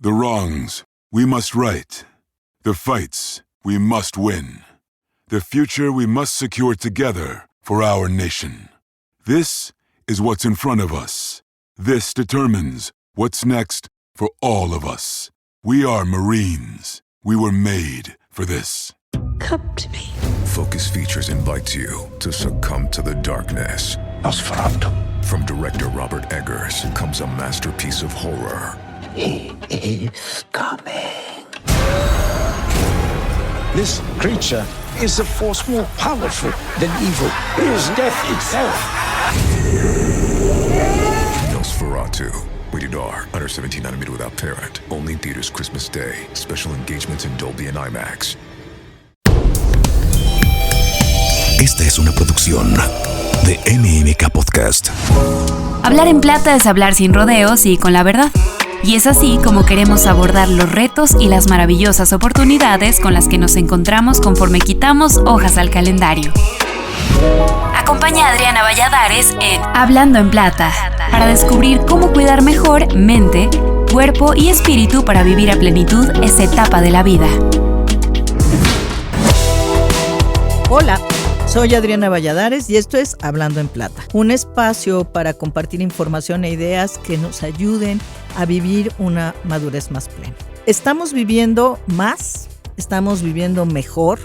The wrongs we must right. The fights we must win. The future we must secure together for our nation. This is what's in front of us. This determines what's next for all of us. We are Marines. We were made for this. Come to me. Focus Features invites you to succumb to the darkness. Nosferatu. From director Robert Eggers comes a masterpiece of horror. He is coming. This creature is a force more powerful than evil. It is death itself. Nosferatu. Rated R. Under 17nm without parent. Only in theaters Christmas Day. Special engagements in Dolby and IMAX. Esta es una producción de MMK Podcast. Hablar en plata es hablar sin rodeos y con la verdad. Y es así como queremos abordar los retos y las maravillosas oportunidades con las que nos encontramos conforme quitamos hojas al calendario. Acompaña a Adriana Valladares en Hablando en Plata para descubrir cómo cuidar mejor mente, cuerpo y espíritu para vivir a plenitud esta etapa de la vida. Hola, soy Adriana Valladares y esto es Hablando en Plata, un espacio para compartir información e ideas que nos ayuden a vivir una madurez más plena. Estamos viviendo más, estamos viviendo mejor.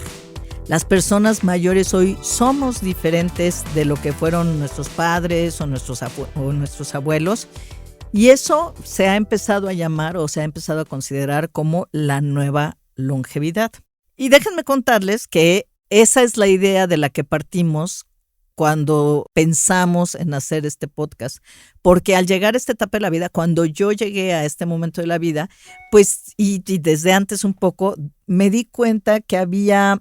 Las personas mayores hoy somos diferentes de lo que fueron nuestros padres o nuestros abuelos. Y eso se ha empezado a llamar o se ha empezado a considerar como la nueva longevidad. Y déjenme contarles que esa es la idea de la que partimos cuando pensamos en hacer este podcast. Porque al llegar a esta etapa de la vida, cuando yo llegué a este momento de la vida, pues y desde antes un poco, me di cuenta que había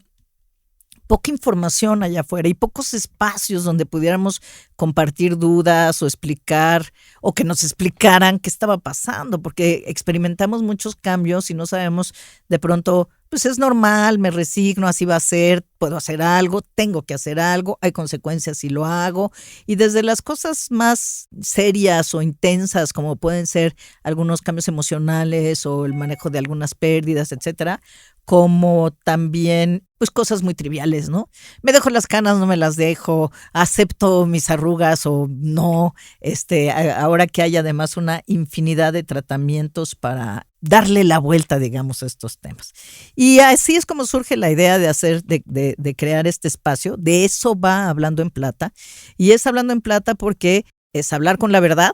poca información allá afuera y pocos espacios donde pudiéramos compartir dudas o explicar o que nos explicaran qué estaba pasando, porque experimentamos muchos cambios y no sabemos de pronto, pues es normal, me resigno, así va a ser, puedo hacer algo, tengo que hacer algo, hay consecuencias si lo hago, y desde las cosas más serias o intensas como pueden ser algunos cambios emocionales o el manejo de algunas pérdidas, etcétera, como también pues cosas muy triviales, ¿no? Me dejo las canas, no me las dejo, acepto mis arrugas o no, ahora que hay además una infinidad de tratamientos para darle la vuelta, digamos, a estos temas. Y así es como surge la idea de crear este espacio. De eso va Hablando en Plata. Y es Hablando en Plata porque es hablar con la verdad,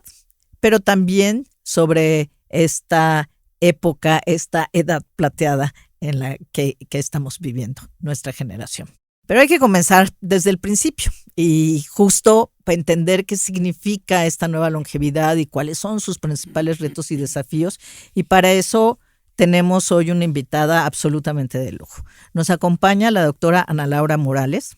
pero también sobre esta época, esta edad plateada en la que estamos viviendo, nuestra generación. Pero hay que comenzar desde el principio y justo para entender qué significa esta nueva longevidad y cuáles son sus principales retos y desafíos. Y para eso tenemos hoy una invitada absolutamente de lujo. Nos acompaña la doctora Ana Laura Morales.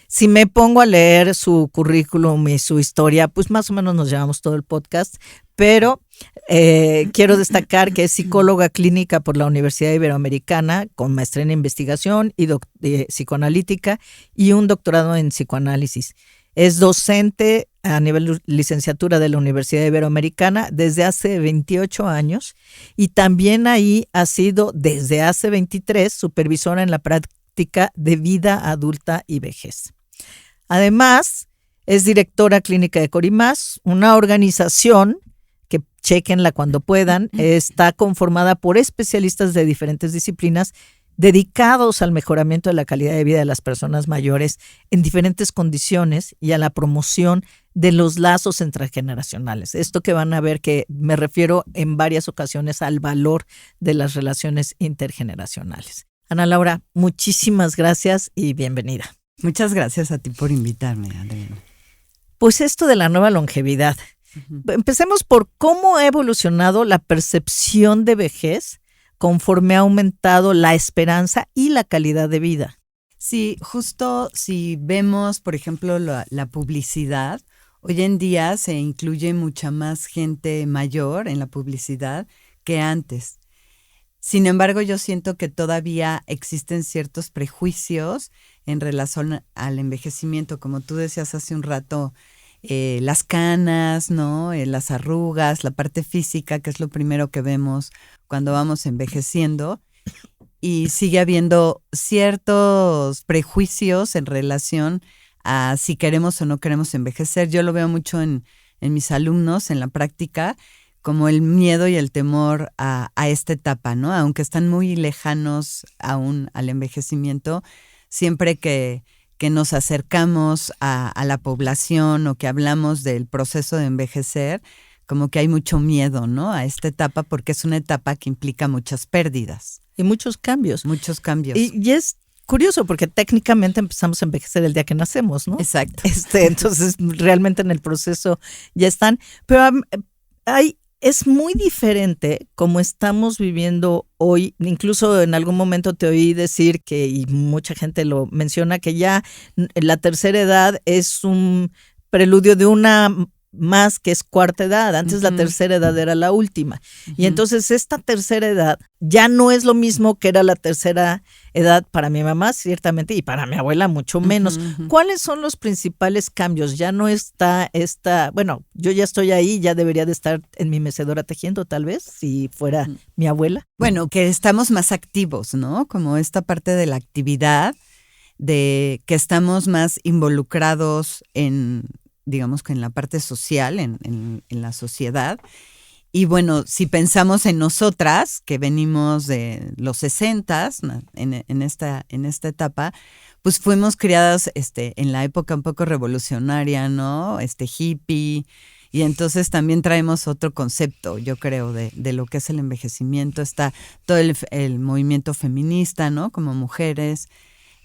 Si me pongo a leer su currículum y su historia, pues más o menos nos llevamos todo el podcast, pero quiero destacar que es psicóloga clínica por la Universidad Iberoamericana con maestría en investigación y psicoanalítica y un doctorado en psicoanálisis. Es docente a nivel licenciatura de la Universidad Iberoamericana desde hace 28 años y también ahí ha sido desde hace 23 supervisora en la práctica de vida adulta y vejez. Además, es directora clínica de Corimás, una organización que chequenla cuando puedan, está conformada por especialistas de diferentes disciplinas dedicados al mejoramiento de la calidad de vida de las personas mayores en diferentes condiciones y a la promoción de los lazos intergeneracionales. Esto que van a ver que me refiero en varias ocasiones al valor de las relaciones intergeneracionales. Ana Laura, muchísimas gracias y bienvenida. Muchas gracias a ti por invitarme, Adriana. Pues esto de la nueva longevidad. Empecemos por cómo ha evolucionado la percepción de vejez conforme ha aumentado la esperanza y la calidad de vida. Sí, justo si vemos, por ejemplo, la publicidad, hoy en día se incluye mucha más gente mayor en la publicidad que antes. Sin embargo, yo siento que todavía existen ciertos prejuicios en relación al envejecimiento. Como tú decías hace un rato, las canas, ¿no? Las arrugas, la parte física, que es lo primero que vemos cuando vamos envejeciendo. Y sigue habiendo ciertos prejuicios en relación a si queremos o no queremos envejecer. Yo lo veo mucho en mis alumnos, en la práctica, como el miedo y el temor a esta etapa, ¿no? Aunque están muy lejanos aún al envejecimiento, siempre que nos acercamos a la población o que hablamos del proceso de envejecer, como que hay mucho miedo, ¿no? A esta etapa, porque es una etapa que implica muchas pérdidas. Y muchos cambios. Muchos cambios. Y es curioso porque técnicamente empezamos a envejecer el día que nacemos, ¿no? Exacto. Entonces realmente en el proceso ya están. Pero es muy diferente como estamos viviendo hoy. Incluso en algún momento te oí decir que, y mucha gente lo menciona, que ya la tercera edad es un preludio de una más que es cuarta edad. Antes la tercera edad era la última. Y entonces esta tercera edad ya no es lo mismo que era la tercera edad para mi mamá, ciertamente, y para mi abuela mucho menos. ¿Cuáles son los principales cambios? Ya no está bueno, yo ya estoy ahí, ya debería de estar en mi mecedora tejiendo, tal vez, si fuera mi abuela. Bueno, que estamos más activos, ¿no? Como esta parte de la actividad, de que estamos más involucrados digamos que en la parte social, en la sociedad. Y bueno, si pensamos en nosotras, que venimos de los 60s, en esta etapa, pues fuimos criadas en la época un poco revolucionaria, ¿no? Hippie. Y entonces también traemos otro concepto, yo creo, de lo que es el envejecimiento. Está todo el movimiento feminista, ¿no? Como mujeres.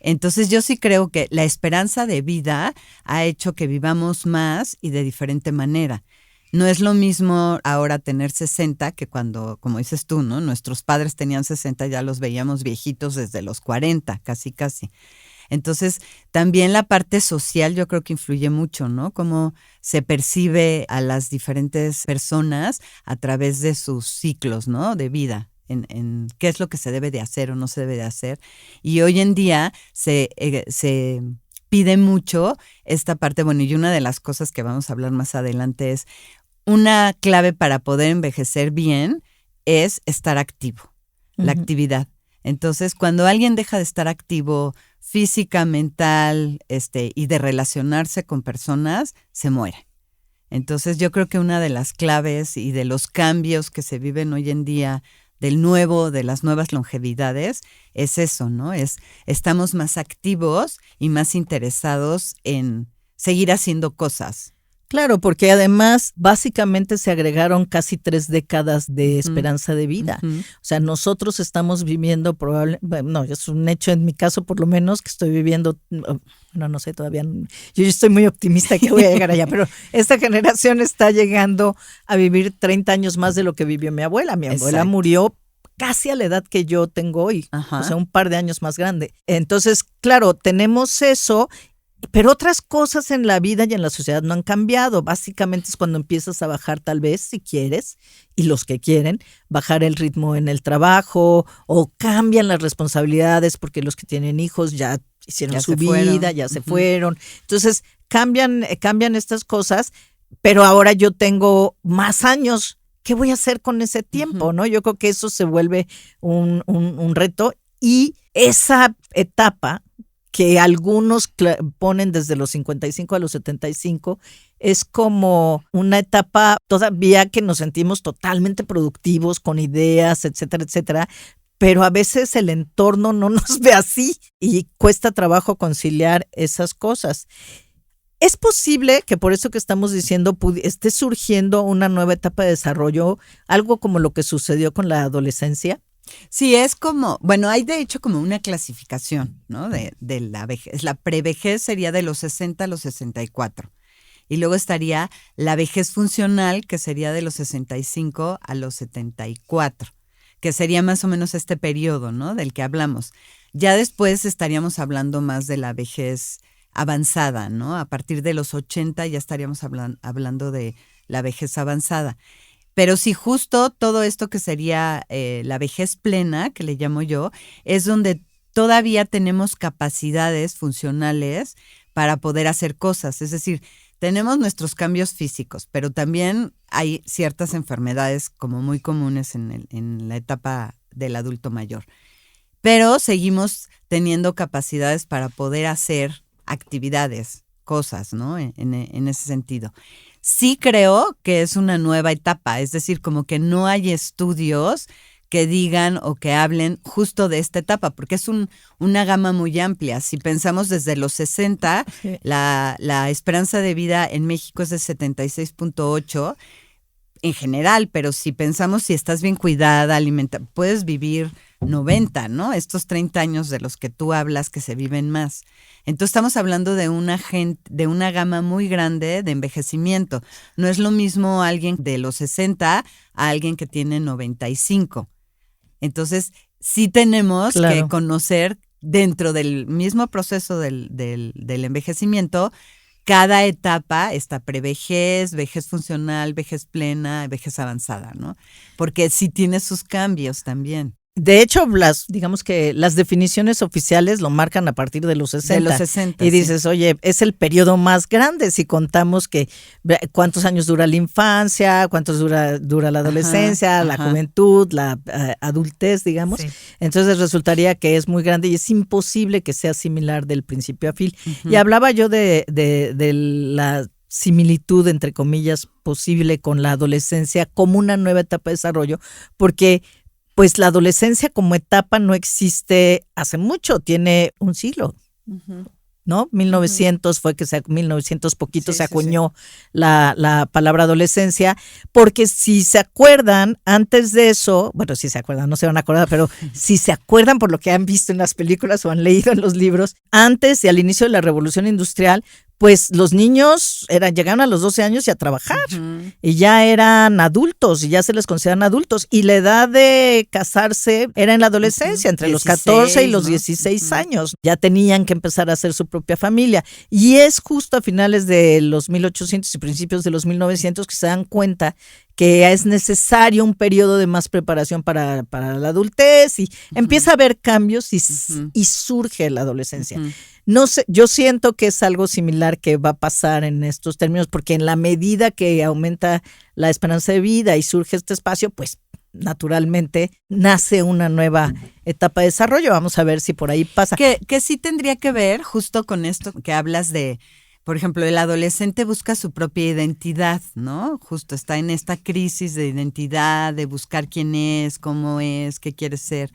Entonces yo sí creo que la esperanza de vida ha hecho que vivamos más y de diferente manera. No es lo mismo ahora tener 60 que cuando, como dices tú, ¿no? Nuestros padres tenían 60, ya los veíamos viejitos desde los 40, casi. Entonces, también la parte social yo creo que influye mucho, ¿no? Cómo se percibe a las diferentes personas a través de sus ciclos, ¿no? De vida. En qué es lo que se debe de hacer o no se debe de hacer. Y hoy en día se pide mucho esta parte, bueno, y una de las cosas que vamos a hablar más adelante es una clave para poder envejecer bien es estar activo, la actividad. Entonces, cuando alguien deja de estar activo física, mental, y de relacionarse con personas, se muere. Entonces, yo creo que una de las claves y de los cambios que se viven hoy en día de las nuevas longevidades, es eso, ¿no? Estamos más activos y más interesados en seguir haciendo cosas. Claro, porque además básicamente se agregaron casi 3 décadas de esperanza de vida. O sea, nosotros estamos viviendo es un hecho en mi caso por lo menos, que estoy viviendo, no sé todavía, yo estoy muy optimista que voy a llegar allá, pero esta generación está llegando a vivir 30 años más de lo que vivió mi abuela. Mi abuela murió casi a la edad que yo tengo hoy, o sea, un par de años más grande. Entonces, claro, tenemos eso. Pero otras cosas en la vida y en la sociedad no han cambiado. Básicamente es cuando empiezas a bajar, tal vez, si quieres, y los que quieren, bajar el ritmo en el trabajo, o cambian las responsabilidades porque los que tienen hijos ya hicieron su vida, ya se fueron. Entonces, cambian estas cosas, pero ahora yo tengo más años. ¿Qué voy a hacer con ese tiempo? ¿No? Yo creo que eso se vuelve un reto, y esa etapa que algunos ponen desde los 55 a los 75, es como una etapa todavía que nos sentimos totalmente productivos, con ideas, etcétera, etcétera, pero a veces el entorno no nos ve así y cuesta trabajo conciliar esas cosas. ¿Es posible que por eso que estamos diciendo esté surgiendo una nueva etapa de desarrollo, algo como lo que sucedió con la adolescencia? Sí, es como, bueno, hay de hecho como una clasificación, ¿no? De la vejez. La prevejez sería de los 60 a los 64. Y luego estaría la vejez funcional, que sería de los 65 a los 74, que sería más o menos este periodo, ¿no? Del que hablamos. Ya después estaríamos hablando más de la vejez avanzada, ¿no? A partir de los 80 ya estaríamos hablando de la vejez avanzada. Pero sí, justo todo esto que sería la vejez plena, que le llamo yo, es donde todavía tenemos capacidades funcionales para poder hacer cosas. Es decir, tenemos nuestros cambios físicos, pero también hay ciertas enfermedades como muy comunes en la etapa del adulto mayor. Pero seguimos teniendo capacidades para poder hacer actividades, cosas, ¿no? En ese sentido. Sí creo que es una nueva etapa, es decir, como que no hay estudios que digan o que hablen justo de esta etapa, porque es una gama muy amplia. Si pensamos desde los 60, sí, la esperanza de vida en México es de 76.8 en general, pero si pensamos si estás bien cuidada, puedes vivir 90, ¿no? Estos 30 años de los que tú hablas que se viven más. Entonces estamos hablando de una gama muy grande de envejecimiento. No es lo mismo alguien de los 60 a alguien que tiene 95. Entonces sí tenemos que conocer dentro del mismo proceso del envejecimiento cada etapa, esta prevejez, vejez funcional, vejez plena, vejez avanzada, ¿no? Porque sí tiene sus cambios también. De hecho, digamos que las definiciones oficiales lo marcan a partir de los 60. De los 60, y dices, oye, es el periodo más grande si contamos que cuántos años dura la infancia, cuántos dura la adolescencia, la juventud, la adultez, digamos. Sí. Entonces resultaría que es muy grande y es imposible que sea similar del principio a fin. Y hablaba yo de la similitud, entre comillas, posible con la adolescencia como una nueva etapa de desarrollo, porque pues la adolescencia como etapa no existe hace mucho, tiene un siglo, ¿no? 1900 fue que 1900 poquito se acuñó la palabra adolescencia, porque si se acuerdan, antes de eso, bueno, si se acuerdan, no se van a acordar, pero si se acuerdan por lo que han visto en las películas o han leído en los libros, antes y al inicio de la Revolución Industrial, pues los niños llegaron a los 12 años y a trabajar, y ya eran adultos, y ya se les consideran adultos, y la edad de casarse era en la adolescencia, entre 16, los 14 y los 16 años, ya tenían que empezar a hacer su propia familia, y es justo a finales de los 1800 y principios de los 1900 que se dan cuenta que es necesario un periodo de más preparación para la adultez, y empieza a haber cambios y surge la adolescencia. No sé, yo siento que es algo similar que va a pasar en estos términos, porque en la medida que aumenta la esperanza de vida y surge este espacio, pues naturalmente nace una nueva etapa de desarrollo. Vamos a ver si por ahí pasa. Que sí tendría que ver justo con esto que hablas de, por ejemplo, el adolescente busca su propia identidad, ¿no? Justo está en esta crisis de identidad, de buscar quién es, cómo es, qué quiere ser.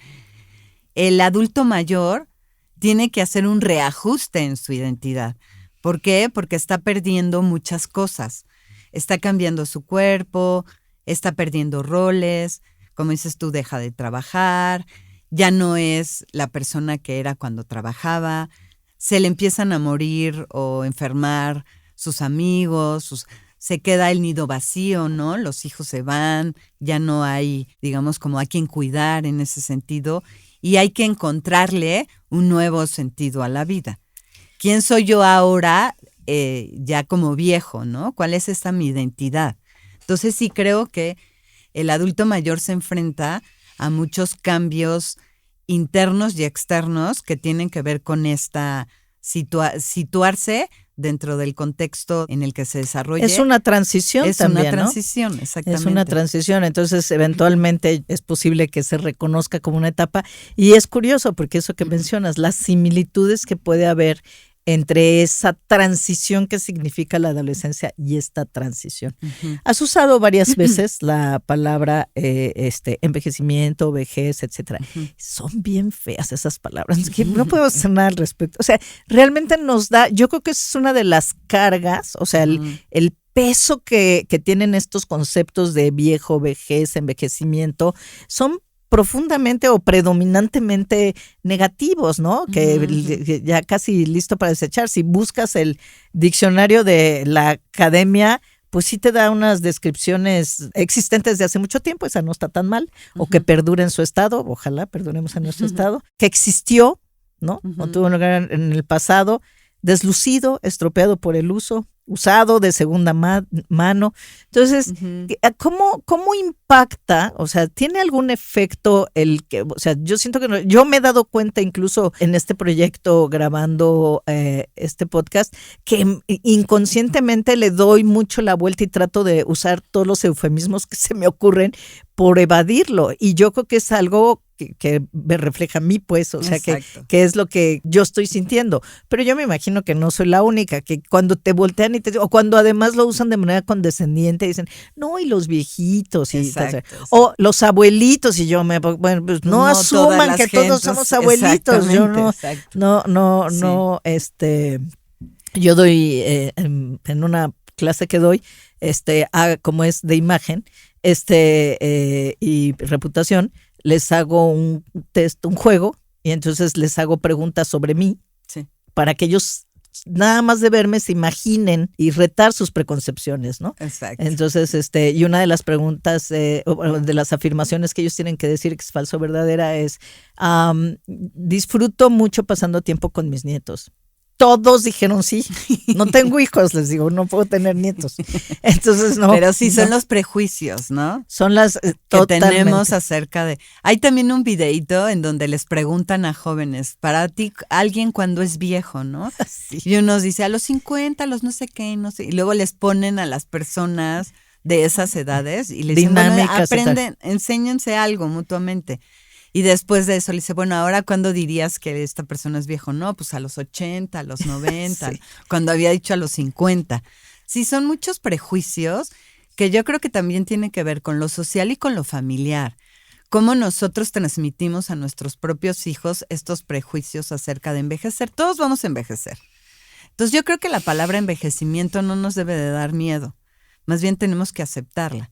El adulto mayor tiene que hacer un reajuste en su identidad. ¿Por qué? Porque está perdiendo muchas cosas. Está cambiando su cuerpo, está perdiendo roles, como dices tú, deja de trabajar, ya no es la persona que era cuando trabajaba, se le empiezan a morir o enfermar sus amigos, se queda el nido vacío, ¿no? Los hijos se van, ya no hay, digamos, como a quien cuidar en ese sentido, y hay que encontrarle un nuevo sentido a la vida. ¿Quién soy yo ahora, ya como viejo, ¿no? ¿Cuál es esta mi identidad? Entonces sí creo que el adulto mayor se enfrenta a muchos cambios internos y externos que tienen que ver con esta situarse dentro del contexto en el que se desarrolla. Es una transición también, Es una transición, ¿no? exactamente. Es una transición, entonces eventualmente es posible que se reconozca como una etapa. Y es curioso porque eso que mencionas, las similitudes que puede haber entre esa transición que significa la adolescencia y esta transición. Has usado varias veces la palabra envejecimiento, vejez, etcétera. Son bien feas esas palabras, que no podemos hacer nada al respecto. O sea, realmente nos da, yo creo que es una de las cargas, o sea, el peso que tienen estos conceptos de viejo, vejez, envejecimiento, son profundamente o predominantemente negativos, ¿no? Que ya casi listo para desechar. Si buscas el diccionario de la academia, pues sí te da unas descripciones existentes de hace mucho tiempo, esa no está tan mal, o que perdura en su estado, ojalá perduremos en nuestro estado, que existió, ¿no? O tuvo lugar en el pasado, deslucido, estropeado por el uso, usado de segunda mano. Entonces, ¿cómo impacta? O sea, ¿tiene algún efecto o sea, yo siento que yo me he dado cuenta incluso en este proyecto grabando este podcast que inconscientemente le doy mucho la vuelta y trato de usar todos los eufemismos que se me ocurren por evadirlo. Y yo creo que es algo que me refleja a mí, pues, o sea, que es lo que yo estoy sintiendo. Pero yo me imagino que no soy la única, que cuando te voltean o cuando además lo usan de manera condescendiente, dicen, no, y los viejitos, o los abuelitos, y yo bueno, pues no asuman que todos somos abuelitos. Yo no, yo doy en una clase que doy, como es de imagen, y reputación, les hago un test, un juego, y entonces les hago preguntas sobre mí, para que ellos, nada más de verme, se imaginen y retar sus preconcepciones, ¿no? Exacto. Entonces, y una de las preguntas, de las afirmaciones que ellos tienen que decir que es falso o verdadera es, disfruto mucho pasando tiempo con mis nietos. Todos dijeron sí. No tengo hijos, les digo, no puedo tener nietos. Entonces no. Pero sí son los prejuicios, ¿no? Son las que totalmente. tenemos acerca de. Hay también un videíto en donde les preguntan a jóvenes, para ti, alguien cuando es viejo, ¿no? Sí. Y unos dice a los 50, a los no sé qué, no sé. Y luego les ponen a las personas de esas edades y les dicen, bueno, aprenden, enséñense algo mutuamente. Y después de eso le dice, bueno, ahora ¿cuándo dirías que esta persona es viejo? No, pues a los 80, a los 90, sí. Cuando había dicho a los 50. Sí, son muchos prejuicios que yo creo que también tienen que ver con lo social y con lo familiar. Cómo nosotros transmitimos a nuestros propios hijos estos prejuicios acerca de envejecer. Todos vamos a envejecer. Entonces yo creo que la palabra envejecimiento no nos debe de dar miedo. Más bien tenemos que aceptarla.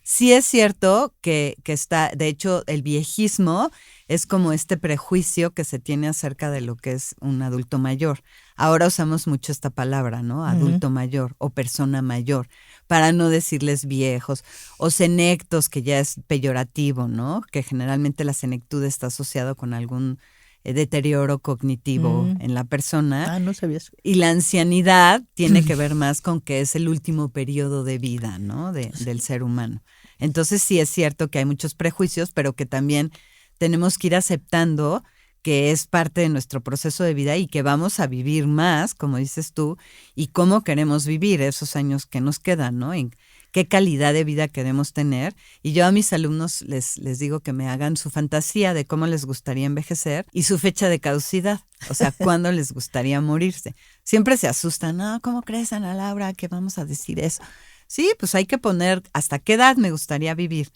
Sí es cierto que está, de hecho, el viejismo es como este prejuicio que se tiene acerca de lo que es un adulto mayor. Ahora usamos mucho esta palabra, ¿no? Adulto mayor o persona mayor, para no decirles viejos, o senectos, que ya es peyorativo, ¿no? Que generalmente la senectud está asociado con algún deterioro cognitivo en la persona. No sabía eso. Y la ancianidad tiene que ver más con que es el último periodo de vida, ¿no? Del ser humano. Entonces sí es cierto que hay muchos prejuicios, pero que también tenemos que ir aceptando que es parte de nuestro proceso de vida y que vamos a vivir más, como dices tú, y cómo queremos vivir esos años que nos quedan, ¿no? En qué calidad de vida queremos tener. Y yo a mis alumnos les digo que me hagan su fantasía de cómo les gustaría envejecer y su fecha de caducidad, o sea, cuándo les gustaría morirse. Siempre se asustan, no, ¿cómo crees, Ana Laura, que vamos a decir eso? Sí, pues hay que poner hasta qué edad me gustaría vivir.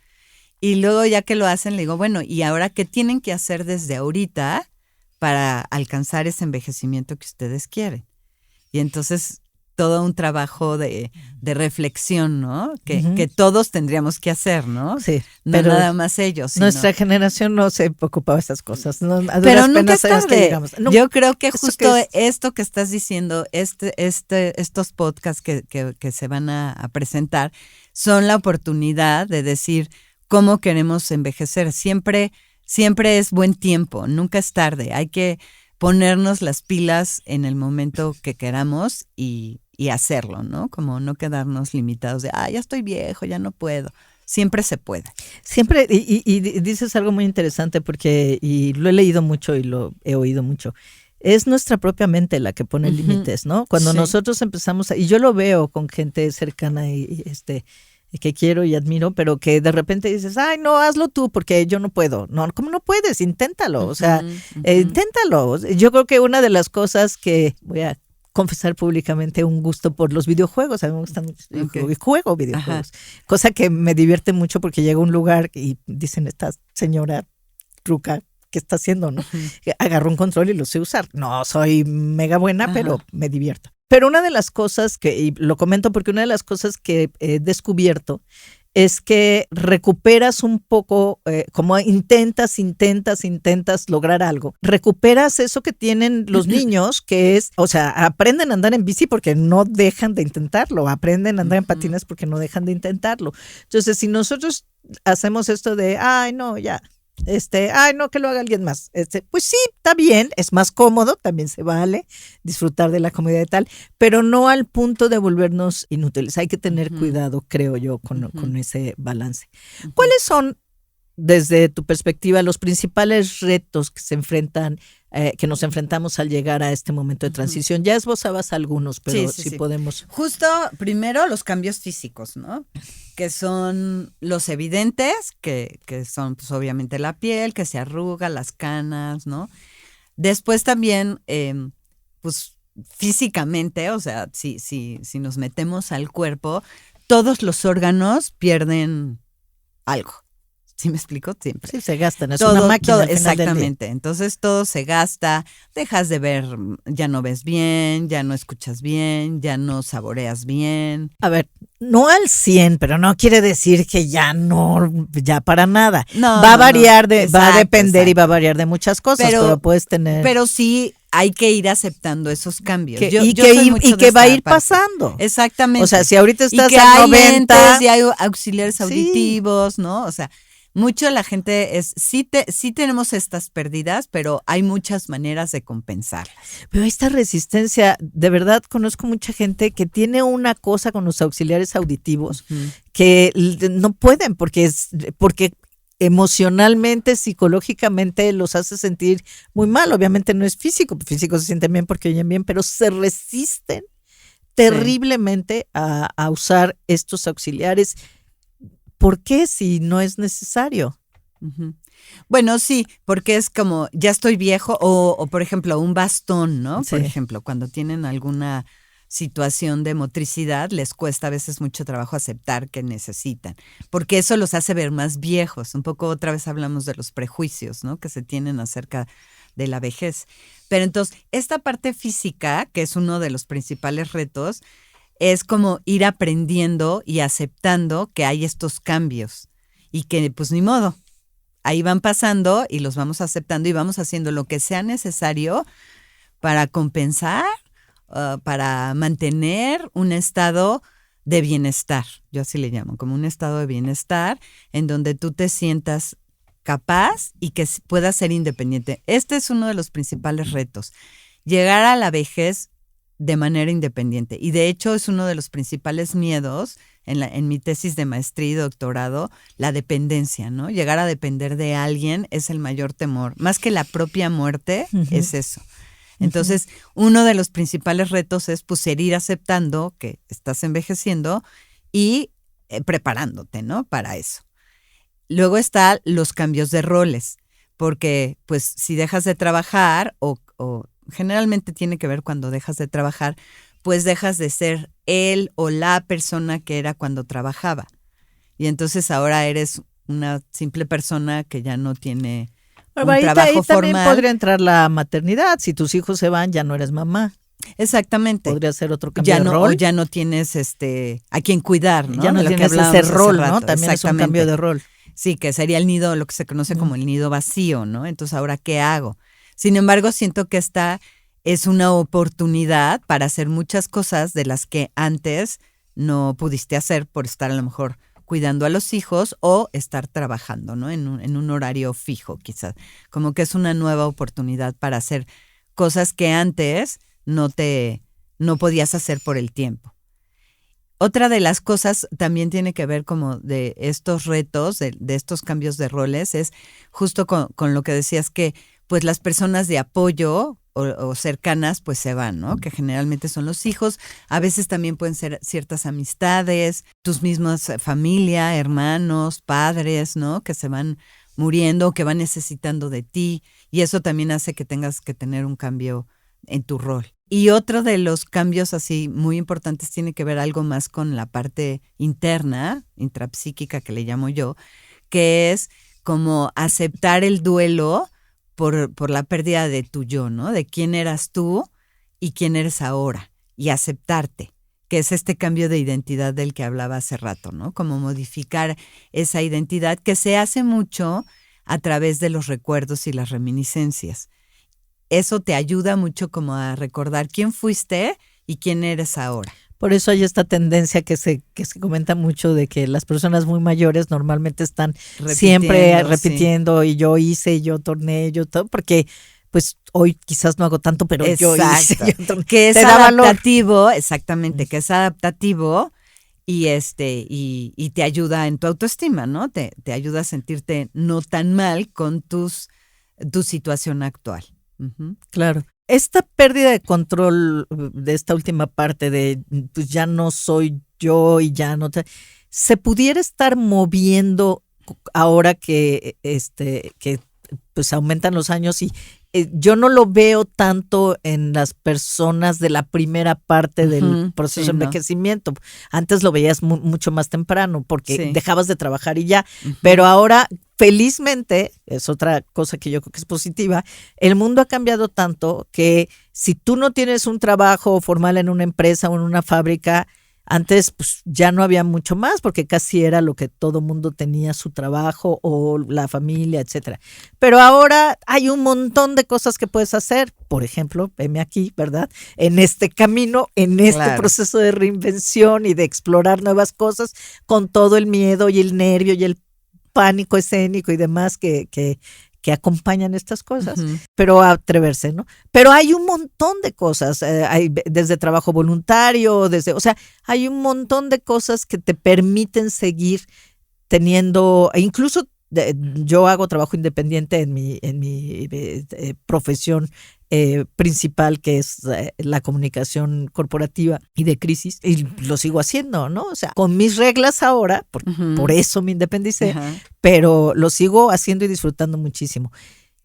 Y luego ya que lo hacen, le digo, bueno, ¿y ahora qué tienen que hacer desde ahorita para alcanzar ese envejecimiento que ustedes quieren? Y entonces todo un trabajo de reflexión, ¿no? Que todos tendríamos que hacer, ¿no? Sí. No pero nada más ellos. Nuestra generación no se ocupaba de esas cosas. No, pero nunca es tarde. No, yo creo que justo esto que estás diciendo, estos podcasts que se van a presentar, son la oportunidad de decir cómo queremos envejecer. Siempre es buen tiempo, nunca es tarde. Hay que ponernos las pilas en el momento que queramos y hacerlo, ¿no? Como no quedarnos limitados de, ya estoy viejo, ya no puedo. Siempre se puede. Siempre, y dices algo muy interesante porque, y lo he leído mucho y lo he oído mucho, es nuestra propia mente la que pone límites, ¿no? Cuando nosotros empezamos, y yo lo veo con gente cercana y que quiero y admiro, pero que de repente dices, ay, no, hazlo tú porque yo no puedo. No, ¿cómo no puedes? Inténtalo, o sea, inténtalo. Yo creo que una de las cosas que voy a confesar públicamente, un gusto por los videojuegos. A mí me gustan mucho. Juego videojuegos. Cosa que me divierte mucho porque llego a un lugar y dicen, esta señora ruca, ¿qué está haciendo? ¿No? Agarro un control y lo sé usar. No soy mega buena, pero me divierto. Pero una de las cosas y lo comento porque una de las cosas que he descubierto es que recuperas un poco, como intentas lograr algo. Recuperas eso que tienen los niños, que es, o sea, aprenden a andar en bici porque no dejan de intentarlo, aprenden a andar en patines porque no dejan de intentarlo. Entonces, si nosotros hacemos esto de, ay, no, ya, Ay, no, que lo haga alguien más. Pues sí, está bien, es más cómodo, también se vale disfrutar de la comodidad y tal, pero no al punto de volvernos inútiles. Hay que tener cuidado, creo yo, con ese balance. ¿Cuáles son, desde tu perspectiva, los principales retos que se enfrentan, que nos enfrentamos al llegar a este momento de transición? Ya esbozabas algunos, pero sí podemos. Justo, primero, los cambios físicos, ¿no? Que son los evidentes, que son pues obviamente la piel, que se arruga, las canas, ¿no? Después también, pues físicamente, o sea, si nos metemos al cuerpo, todos los órganos pierden algo. ¿Sí me explico? Siempre. Sí, se gastan, es una máquina al final exactamente. del día. Entonces todo se gasta, dejas de ver, ya no ves bien, ya no escuchas bien, ya no saboreas bien. A ver, no al 100, pero no quiere decir que ya para nada. No, va a variar, va a depender exacto. Y va a variar de muchas cosas, pero puedes tener. Pero sí hay que ir aceptando esos cambios. Y que va a ir pasando. Exactamente. O sea, si ahorita estás y que a hay 90. lentes y hay auxiliares auditivos, ¿no? O sea, mucho la gente sí tenemos estas pérdidas, pero hay muchas maneras de compensarlas. Pero esta resistencia, de verdad conozco mucha gente que tiene una cosa con los auxiliares auditivos que no pueden porque emocionalmente, psicológicamente los hace sentir muy mal. Obviamente no es físico se sienten bien porque oyen bien, pero se resisten terriblemente a usar estos auxiliares. ¿Por qué si no es necesario? Bueno, sí, porque es como, ya estoy viejo, o por ejemplo, un bastón, ¿no? Sí. Por ejemplo, cuando tienen alguna situación de motricidad, les cuesta a veces mucho trabajo aceptar que necesitan, porque eso los hace ver más viejos. Un poco otra vez hablamos de los prejuicios, ¿no? Que se tienen acerca de la vejez. Pero entonces, esta parte física, que es uno de los principales retos, es como ir aprendiendo y aceptando que hay estos cambios y que pues ni modo, ahí van pasando y los vamos aceptando y vamos haciendo lo que sea necesario para compensar, para mantener un estado de bienestar. Yo así le llamo, como un estado de bienestar en donde tú te sientas capaz y que puedas ser independiente. Este es uno de los principales retos, llegar a la vejez de manera independiente. Y de hecho es uno de los principales miedos en mi tesis de maestría y doctorado, la dependencia, ¿no? Llegar a depender de alguien es el mayor temor. Más que la propia muerte, es eso. Entonces, uno de los principales retos es pues ir aceptando que estás envejeciendo y preparándote, ¿no? Para eso. Luego están los cambios de roles, porque pues si dejas de trabajar o generalmente tiene que ver cuando dejas de trabajar, pues dejas de ser él o la persona que era cuando trabajaba. Y entonces ahora eres una simple persona que ya no tiene un trabajo ahí formal. También podría entrar la maternidad. Si tus hijos se van, ya no eres mamá. Exactamente. Podría ser otro cambio de rol. O ya no tienes a quien cuidar, ¿no? Ya no tienes ese rol, ¿no? También es un cambio de rol. Sí, que sería el nido, lo que se conoce como el nido vacío, ¿no? Entonces, ¿ahora qué hago? Sin embargo, siento que esta es una oportunidad para hacer muchas cosas de las que antes no pudiste hacer por estar a lo mejor cuidando a los hijos o estar trabajando, ¿no? En un horario fijo, quizás. Como que es una nueva oportunidad para hacer cosas que antes no podías hacer por el tiempo. Otra de las cosas también tiene que ver como de estos retos, de estos cambios de roles, es justo con lo que decías que pues las personas de apoyo o cercanas pues se van, ¿no? Que generalmente son los hijos, a veces también pueden ser ciertas amistades, tus mismas familia, hermanos, padres, ¿no? Que se van muriendo, que van necesitando de ti y eso también hace que tengas que tener un cambio en tu rol. Y otro de los cambios así muy importantes tiene que ver algo más con la parte interna, intrapsíquica que le llamo yo, que es como aceptar el duelo por la pérdida de tu yo, ¿no? De quién eras tú y quién eres ahora. Y aceptarte, que es este cambio de identidad del que hablaba hace rato, ¿no? Como modificar esa identidad que se hace mucho a través de los recuerdos y las reminiscencias. Eso te ayuda mucho como a recordar quién fuiste y quién eres ahora. Por eso hay esta tendencia que se comenta mucho de que las personas muy mayores normalmente están siempre repitiendo, y yo hice, y yo torné, yo todo, porque pues hoy quizás no hago tanto, pero yo hice. Yo torné. Que es Te da valor. adaptativo, exactamente, que es adaptativo y y te ayuda en tu autoestima, ¿no? Te ayuda a sentirte no tan mal con tu situación actual. Uh-huh. Claro. Esta pérdida de control de esta última parte de pues ya no soy yo y ya no se pudiera estar moviendo ahora que pues aumentan los años y yo no lo veo tanto en las personas de la primera parte del proceso de envejecimiento. Antes lo veías mucho más temprano porque dejabas de trabajar y ya. Pero ahora, felizmente, es otra cosa que yo creo que es positiva, el mundo ha cambiado tanto que si tú no tienes un trabajo formal en una empresa o en una fábrica, antes pues ya no había mucho más porque casi era lo que todo mundo tenía, su trabajo o la familia, etcétera. Pero ahora hay un montón de cosas que puedes hacer. Por ejemplo, veme aquí, ¿verdad? En este camino, en este proceso de reinvención y de explorar nuevas cosas con todo el miedo y el nervio y el pánico escénico y demás que acompañan estas cosas, pero a atreverse, ¿no? Pero hay un montón de cosas, hay desde trabajo voluntario, o sea, hay un montón de cosas que te permiten seguir teniendo, incluso yo hago trabajo independiente en mi profesión principal, que es la comunicación corporativa y de crisis, y lo sigo haciendo, ¿no? O sea, con mis reglas ahora, por eso me independicé, pero lo sigo haciendo y disfrutando muchísimo.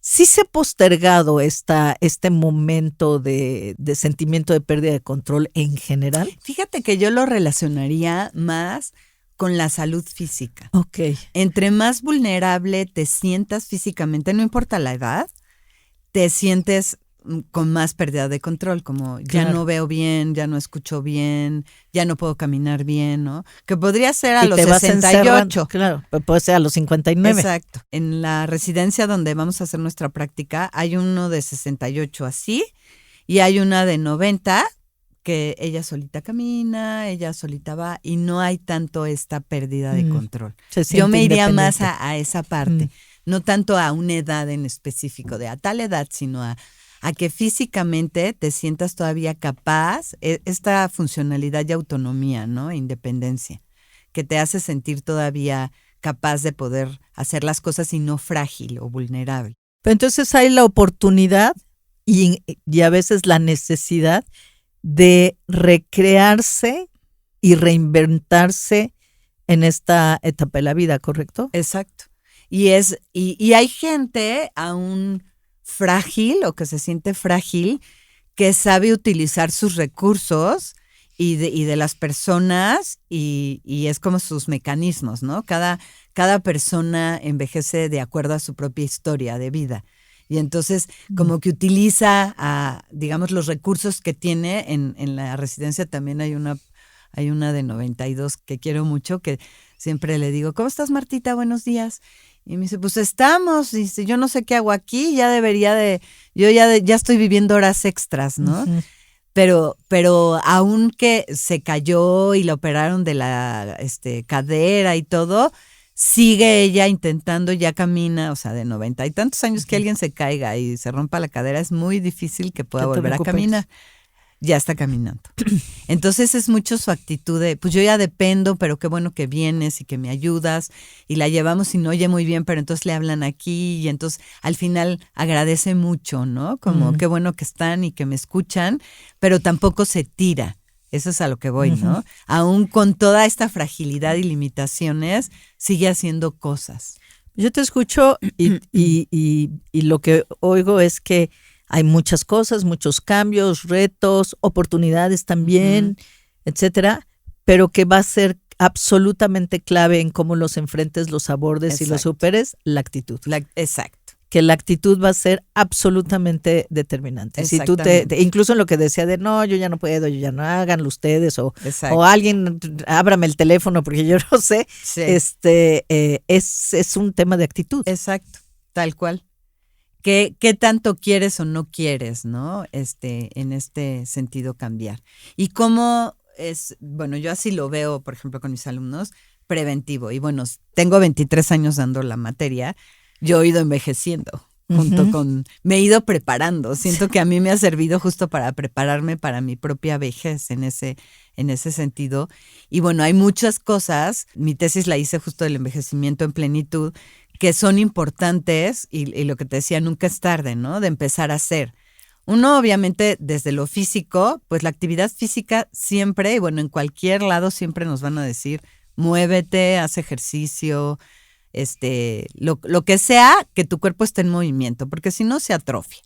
¿Sí se ha postergado este momento de sentimiento de pérdida de control en general? Fíjate que yo lo relacionaría más con la salud física. Ok. Entre más vulnerable te sientas físicamente, no importa la edad, te sientes con más pérdida de control, como ya no veo bien, ya no escucho bien, ya no puedo caminar bien, ¿no? Que podría ser a los 68. Claro, puede ser a los 59. Exacto. En la residencia donde vamos a hacer nuestra práctica, hay uno de 68 así, y hay una de 90 que ella solita camina, ella solita va, y no hay tanto esta pérdida de control. Yo me iría más a esa parte, no tanto a una edad en específico, de a tal edad, sino a que físicamente te sientas todavía capaz, esta funcionalidad y autonomía, ¿no? Independencia, que te hace sentir todavía capaz de poder hacer las cosas y no frágil o vulnerable. Pero entonces hay la oportunidad y a veces la necesidad de recrearse y reinventarse en esta etapa de la vida, ¿correcto? Exacto. Y hay gente aún frágil o que se siente frágil, que sabe utilizar sus recursos y de las personas y es como sus mecanismos, ¿no? Cada persona envejece de acuerdo a su propia historia de vida. Y entonces como que utiliza, digamos, los recursos que tiene. En la residencia también hay una de 92 que quiero mucho, que siempre le digo, ¿cómo estás, Martita? Buenos días. Y me dice, pues estamos, dice, yo no sé qué hago aquí, ya ya estoy viviendo horas extras, ¿no? Pero aunque se cayó y la operaron de la cadera y todo, sigue ella intentando, ya camina, o sea, de 90 y tantos años, que alguien se caiga y se rompa la cadera, es muy difícil que pueda volver a caminar. Ya está caminando. Entonces es mucho su actitud de, pues yo ya dependo, pero qué bueno que vienes y que me ayudas, y la llevamos y no oye muy bien, pero entonces le hablan aquí y entonces al final agradece mucho, ¿no? Como qué bueno que están y que me escuchan, pero tampoco se tira. Eso es a lo que voy, ¿no? Aún con toda esta fragilidad y limitaciones, sigue haciendo cosas. Yo te escucho y lo que oigo es que hay muchas cosas, muchos cambios, retos, oportunidades también, etcétera, pero que va a ser absolutamente clave en cómo los enfrentes, los abordes y los superes, la actitud. Exacto. Que la actitud va a ser absolutamente determinante. Si tú incluso en lo que decía de no, yo ya no puedo, yo ya no, háganlo ustedes, o alguien ábrame el teléfono porque yo no sé, es un tema de actitud. Exacto, tal cual. ¿Qué tanto quieres o no quieres, ¿no? En este sentido cambiar. Y cómo bueno, yo así lo veo, por ejemplo, con mis alumnos, preventivo. Y bueno, tengo 23 años dando la materia, yo he ido envejeciendo. Junto con, me he ido preparando. Siento que a mí me ha servido justo para prepararme para mi propia vejez en ese sentido. Y bueno, hay muchas cosas. Mi tesis la hice justo del envejecimiento en plenitud, que son importantes y lo que te decía, nunca es tarde, ¿no? De empezar a hacer. Uno, obviamente, desde lo físico, pues la actividad física siempre, y bueno, en cualquier lado siempre nos van a decir, muévete, haz ejercicio, lo que sea que tu cuerpo esté en movimiento, porque si no se atrofia.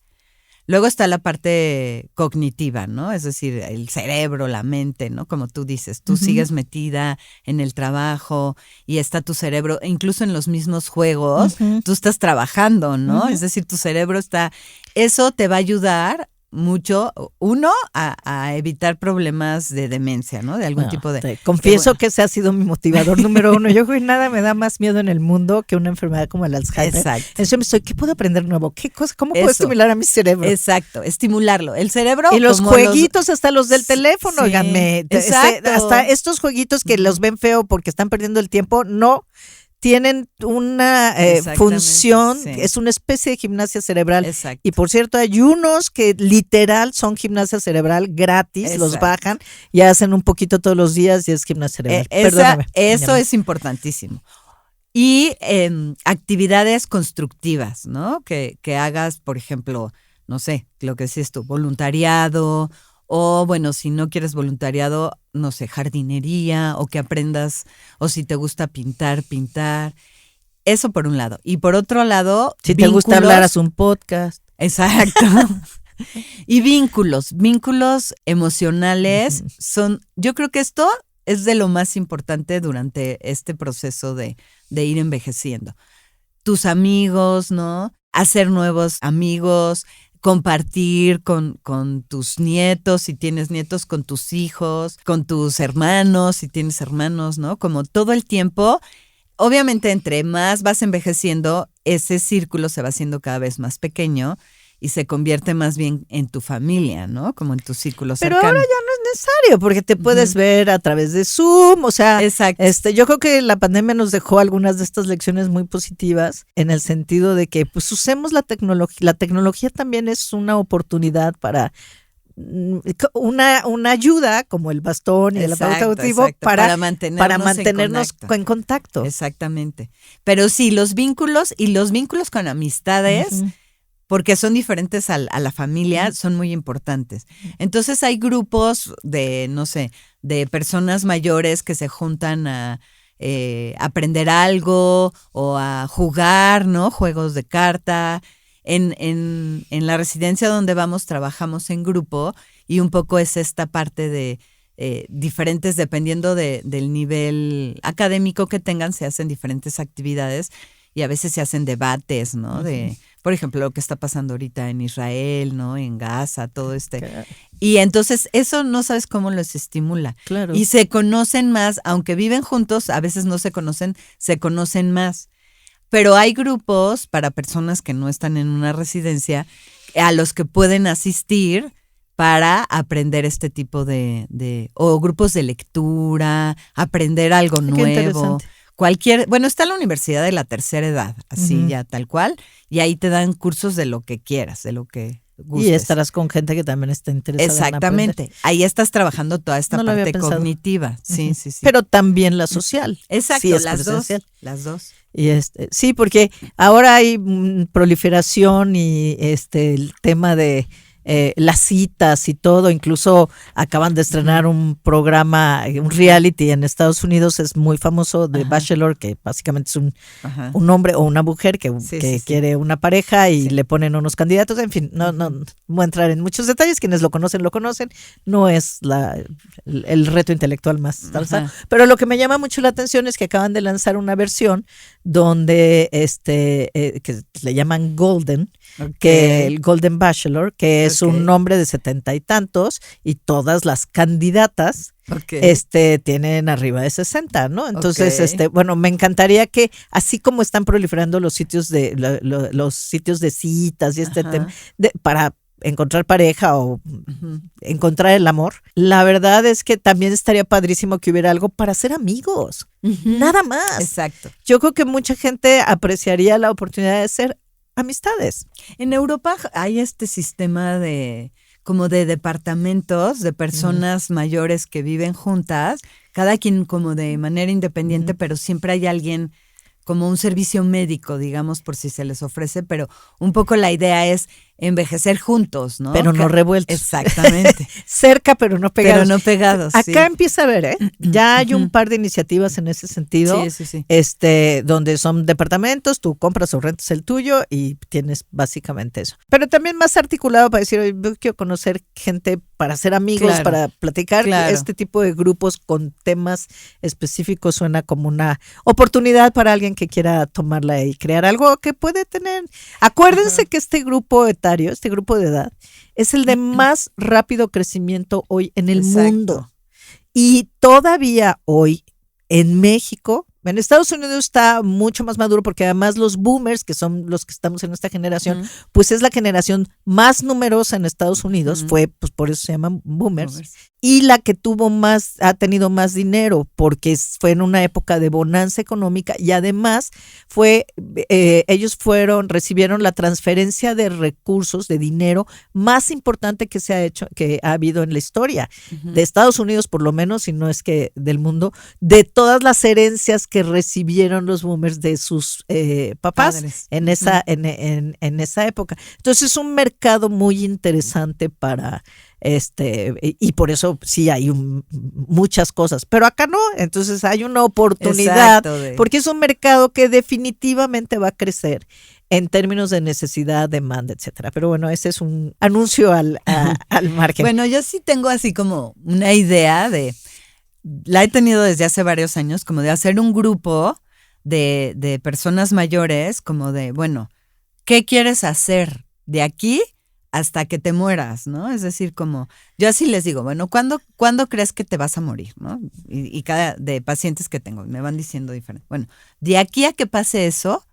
Luego está la parte cognitiva, ¿no? Es decir, el cerebro, la mente, ¿no? Como tú dices, tú sigues metida en el trabajo y está tu cerebro, incluso en los mismos juegos, tú estás trabajando, ¿no? Es decir, tu cerebro está, eso te va a ayudar mucho, uno, a evitar problemas de demencia, ¿no? De algún tipo de... Confieso que ese ha sido mi motivador número uno. Yo creo que nada me da más miedo en el mundo que una enfermedad como el Alzheimer. Exacto. Entonces ¿qué puedo aprender nuevo? ¿Qué cosa? ¿Cómo puedo estimular a mi cerebro? Exacto, estimularlo. El cerebro... Y los jueguitos, hasta los del teléfono, sí, óiganme. Exacto. Hasta estos jueguitos que los ven feo porque están perdiendo el tiempo, no tienen una función, sí. Es una especie de gimnasia cerebral. Exacto. Y por cierto, hay unos que literal son gimnasia cerebral gratis, Exacto. los bajan y hacen un poquito todos los días y es gimnasia cerebral. Perdóname. Eso es importantísimo. Y actividades constructivas, ¿no? Que hagas, por ejemplo, no sé, lo que decías tú, voluntariado. O bueno, si no quieres voluntariado, no sé, jardinería, o que aprendas, o si te gusta pintar. Eso por un lado. Y por otro lado, si te gusta hablar, haz un podcast. Exacto. Y vínculos emocionales son, yo creo que esto es de lo más importante durante este proceso de ir envejeciendo. Tus amigos, ¿no? Hacer nuevos amigos, compartir con tus nietos, si tienes nietos, con tus hijos, con tus hermanos, si tienes hermanos, ¿no? Como todo el tiempo. Obviamente, entre más vas envejeciendo, ese círculo se va haciendo cada vez más pequeño y se convierte más bien en tu familia, ¿no? Como en tu círculo cercano. Pero ahora ya no es necesario porque te puedes ver a través de Zoom, o sea, exacto. Yo creo que la pandemia nos dejó algunas de estas lecciones muy positivas en el sentido de que pues usemos la tecnología. La tecnología también es una oportunidad para una ayuda como el bastón y el aparato auditivo para mantenernos en contacto. Exactamente. Pero sí, los vínculos con amistades, porque son diferentes a la familia, son muy importantes. Entonces hay grupos de, no sé, de personas mayores que se juntan a aprender algo o a jugar, ¿no? Juegos de carta. En la residencia donde vamos trabajamos en grupo y un poco es esta parte de diferentes, dependiendo del nivel académico que tengan, se hacen diferentes actividades y a veces se hacen debates, ¿no? De, por ejemplo, lo que está pasando ahorita en Israel, ¿no? En Gaza, todo Claro. Y entonces eso no sabes cómo los estimula. Claro. Y se conocen más, aunque viven juntos, a veces no se conocen más. Pero hay grupos para personas que no están en una residencia a los que pueden asistir para aprender este tipo o grupos de lectura, aprender algo nuevo. Bueno, está la Universidad de la Tercera Edad, así ya tal cual, y ahí te dan cursos de lo que quieras, de lo que gustes. Y estarás con gente que también está interesada. Exactamente. En ahí estás trabajando toda esta parte cognitiva. Sí. Pero también la social. Exacto, sí, las dos. Y sí, porque ahora hay proliferación y el tema de las citas y todo, incluso acaban de estrenar un programa, un reality en Estados Unidos, es muy famoso, de Bachelor, que básicamente es un hombre o una mujer que quiere una pareja y le ponen unos candidatos, en fin, no voy a entrar en muchos detalles, quienes lo conocen, no es el reto intelectual más alzado, pero lo que me llama mucho la atención es que acaban de lanzar una versión donde que le llaman Golden, que el Golden Bachelor, que es un hombre de 70 y tantos y todas las candidatas tienen arriba de 60, ¿no? Entonces, bueno, me encantaría que así como están proliferando los sitios de citas y tema para encontrar pareja o encontrar el amor, la verdad es que también estaría padrísimo que hubiera algo para ser amigos. Nada más. Exacto. Yo creo que mucha gente apreciaría la oportunidad de ser amistades. En Europa hay este sistema como de departamentos de personas mayores que viven juntas, cada quien como de manera independiente, pero siempre hay alguien como un servicio médico, digamos, por si se les ofrece, pero un poco la idea es envejecer juntos, ¿no? Pero no revueltos. Exactamente. Cerca, pero no pegados. Pero no pegados, Acá sí. empieza a ver, ¿eh? Ya hay un par de iniciativas en ese sentido. Sí. Donde son departamentos, tú compras o rentas el tuyo y tienes básicamente eso. Pero también más articulado para decir, oye, yo quiero conocer gente para ser amigos, Claro, para platicar. claro. Este tipo de grupos con temas específicos suena como una oportunidad para alguien que quiera tomarla y crear algo que puede tener. Acuérdense que este grupo etario, este grupo de edad, es el de más rápido crecimiento hoy en el Exacto. mundo. Y todavía hoy en México, en Estados Unidos está mucho más maduro porque además los boomers, que son los que estamos en esta generación, pues es la generación más numerosa en Estados Unidos, pues por eso se llaman boomers. Y la que ha tenido más dinero, porque fue en una época de bonanza económica y además ellos recibieron la transferencia de recursos, de dinero más importante que ha habido en la historia de Estados Unidos, por lo menos, si no es que del mundo, de todas las herencias que recibieron los boomers de sus papás Padres. en esa época. Entonces es un mercado muy interesante para y por eso sí hay muchas cosas, pero acá no, entonces hay una oportunidad. Exacto, porque es un mercado que definitivamente va a crecer en términos de necesidad, demanda, etcétera. Pero bueno, ese es un anuncio al margen. Bueno, yo sí tengo así como una idea la he tenido desde hace varios años, como de hacer un grupo de personas mayores, como de, bueno, ¿qué quieres hacer de aquí hasta que te mueras, ¿no? Es decir, como, yo así les digo, bueno, ¿cuándo crees que te vas a morir, ¿no? Y cada de pacientes que tengo, me van diciendo diferente. Bueno, de aquí a que pase eso,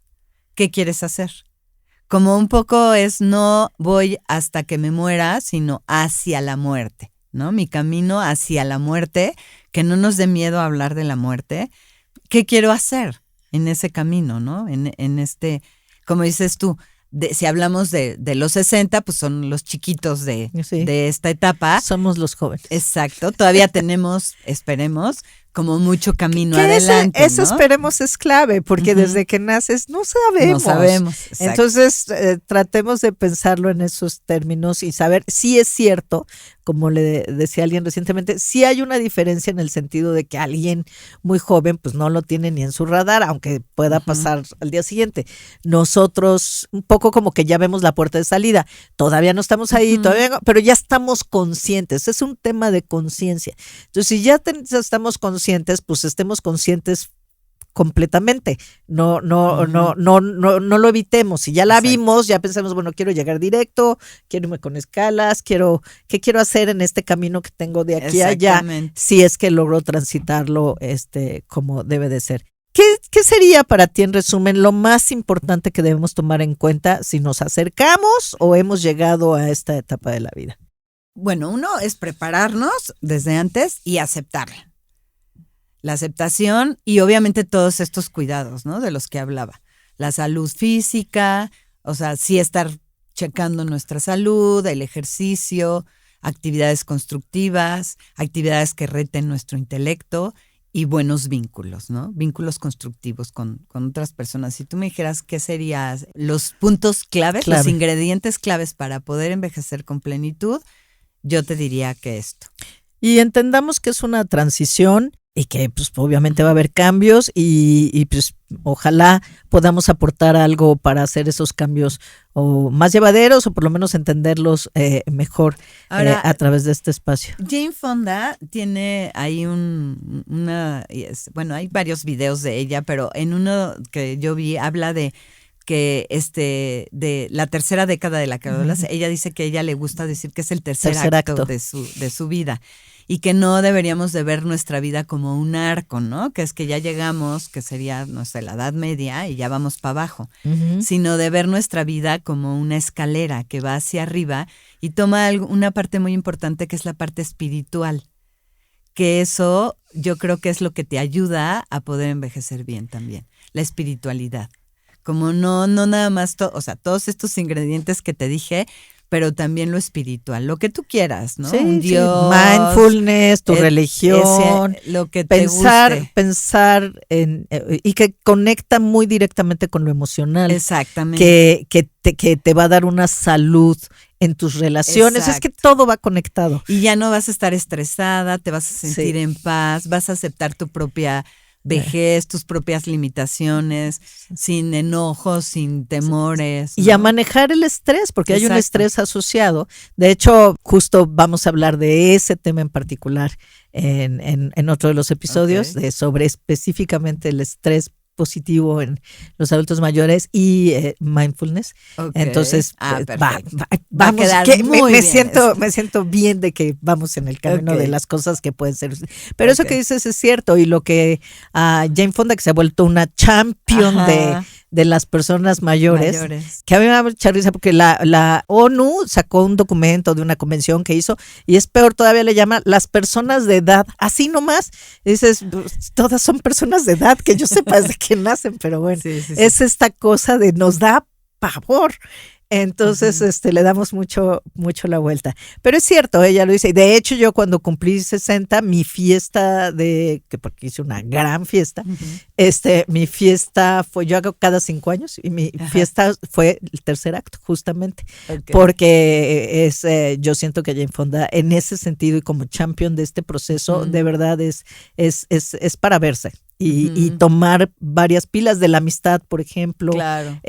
¿qué quieres hacer? Como un poco es no voy hasta que me muera, sino hacia la muerte, ¿no? Mi camino hacia la muerte, que no nos dé miedo hablar de la muerte. ¿Qué quiero hacer en ese camino, ¿no? En este, como dices tú, si hablamos de los 60, pues son los chiquitos de esta etapa. Somos los jóvenes. Exacto. Todavía tenemos, esperemos, como mucho camino que adelante. Eso ¿no? esperemos es clave, porque desde que naces no sabemos. No sabemos. Exacto. Entonces, tratemos de pensarlo en esos términos y saber si es cierto, como le decía alguien recientemente, si hay una diferencia en el sentido de que alguien muy joven pues no lo tiene ni en su radar, aunque pueda pasar al día siguiente. Nosotros un poco como que ya vemos la puerta de salida. Todavía no estamos ahí, pero ya estamos conscientes. Es un tema de conciencia. Entonces, si ya estamos conscientes, pues estemos conscientes completamente. No lo evitemos. Si ya la vimos, ya pensamos, bueno, quiero llegar directo, quiero irme con escalas, ¿qué quiero hacer en este camino que tengo de aquí a allá? Si es que logro transitarlo como debe de ser. ¿Qué sería para ti, en resumen, lo más importante que debemos tomar en cuenta si nos acercamos o hemos llegado a esta etapa de la vida? Bueno, uno es prepararnos desde antes y aceptarla. La aceptación y obviamente todos estos cuidados, ¿no? De los que hablaba. La salud física, o sea, sí estar checando nuestra salud, el ejercicio, actividades constructivas, actividades que reten nuestro intelecto y buenos vínculos, ¿no? Vínculos constructivos con otras personas. Si tú me dijeras qué serían los puntos claves, los ingredientes claves para poder envejecer con plenitud, yo te diría que esto. Y entendamos que es una transición y que pues obviamente va a haber cambios y pues ojalá podamos aportar algo para hacer esos cambios o más llevaderos o por lo menos entenderlos mejor a través de este espacio. Jane Fonda tiene ahí hay varios videos de ella, pero en uno que yo vi habla de que de la tercera década de la que hablas, ella dice que a ella le gusta decir que es el tercer acto de su vida. y que no deberíamos de ver nuestra vida como un arco, ¿no? Que es que ya llegamos, que sería, no sé, la Edad Media y ya vamos para abajo, sino de ver nuestra vida como una escalera que va hacia arriba y toma una parte muy importante que es la parte espiritual, que eso yo creo que es lo que te ayuda a poder envejecer bien también, la espiritualidad. Como no nada más, o sea, todos estos ingredientes que te dije, pero también lo espiritual, lo que tú quieras, ¿no? Sí, Un Dios, mindfulness, tu religión, lo que te guste. Pensar en y que conecta muy directamente con lo emocional. Exactamente. Que te va a dar una salud en tus relaciones. Exacto. Es que todo va conectado. Y ya no vas a estar estresada, te vas a sentir en paz, vas a aceptar tu propia vejez, tus propias limitaciones, sin enojos, sin temores, ¿no? Y a manejar el estrés, porque hay un estrés asociado. De hecho, justo vamos a hablar de ese tema en particular en otro de los episodios, sobre específicamente el estrés positivo en los adultos mayores y mindfulness. Entonces, vamos, a quedar me siento bien de que vamos en el camino de las cosas que pueden ser. Pero eso que dices es cierto, y lo que Jane Fonda, que se ha vuelto una champion de las personas mayores, que a mí me da mucha risa porque la ONU sacó un documento de una convención que hizo, y es peor todavía, le llama las personas de edad, así nomás. Y dices, todas son personas de edad, que yo sepa desde que nacen, pero bueno, es esta cosa de nos da pavor. Entonces, le damos mucho la vuelta. Pero es cierto, ella lo dice. Y de hecho, yo cuando cumplí 60, mi fiesta porque hice una gran fiesta, mi fiesta fue, yo hago cada 5 años, y mi fiesta fue el tercer acto, justamente. Porque yo siento que Jane Fonda, en ese sentido, y como champion de este proceso, de verdad es para verse. Y tomar varias pilas de la amistad, por ejemplo. Claro.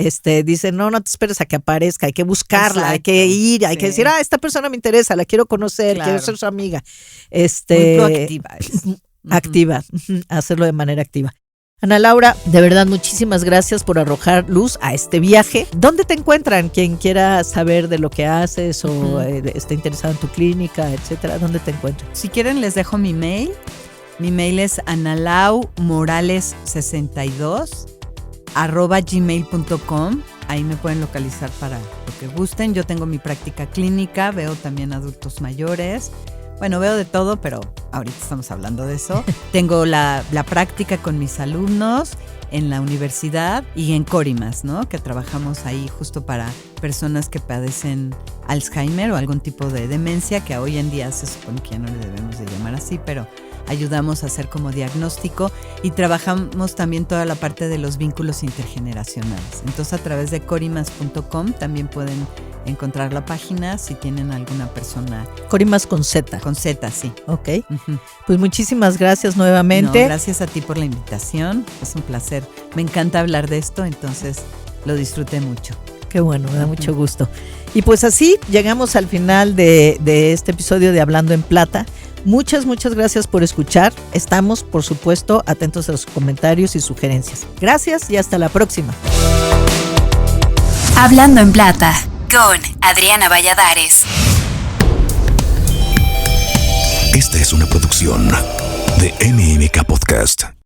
Dice, no te esperes a que aparezca, hay que buscarla, hay que ir, hay que decir, esta persona me interesa, la quiero conocer, quiero ser su amiga. Muy proactiva. Activa, hacerlo de manera activa. Ana Laura, de verdad, muchísimas gracias por arrojar luz a este viaje. ¿Dónde te encuentran? Quien quiera saber de lo que haces o esté interesado en tu clínica, etcétera, ¿dónde te encuentran? Si quieren, les dejo mi mail. Mi mail es analaumorales62@gmail.com. Ahí me pueden localizar para lo que gusten. Yo tengo mi práctica clínica, veo también adultos mayores. Bueno, veo de todo, pero ahorita estamos hablando de eso. Tengo la práctica con mis alumnos en la universidad y en Corimas, ¿no? Que trabajamos ahí justo para personas que padecen Alzheimer o algún tipo de demencia, que hoy en día se supone que ya no le debemos de llamar así, pero ayudamos a hacer como diagnóstico, y trabajamos también toda la parte de los vínculos intergeneracionales. Entonces, a través de corimas.com también pueden encontrar la página si tienen alguna persona. Corimas con Z. Con Z, sí. Ok. Pues muchísimas gracias nuevamente. No, gracias a ti por la invitación. Es un placer. Me encanta hablar de esto, entonces lo disfruté mucho. Qué bueno, me da mucho gusto. Y pues así llegamos al final de este episodio de Hablando en Plata. Muchas gracias por escuchar. Estamos, por supuesto, atentos a sus comentarios y sugerencias. Gracias y hasta la próxima. Hablando en Plata, con Adriana Valladares. Esta es una producción de MMK Podcast.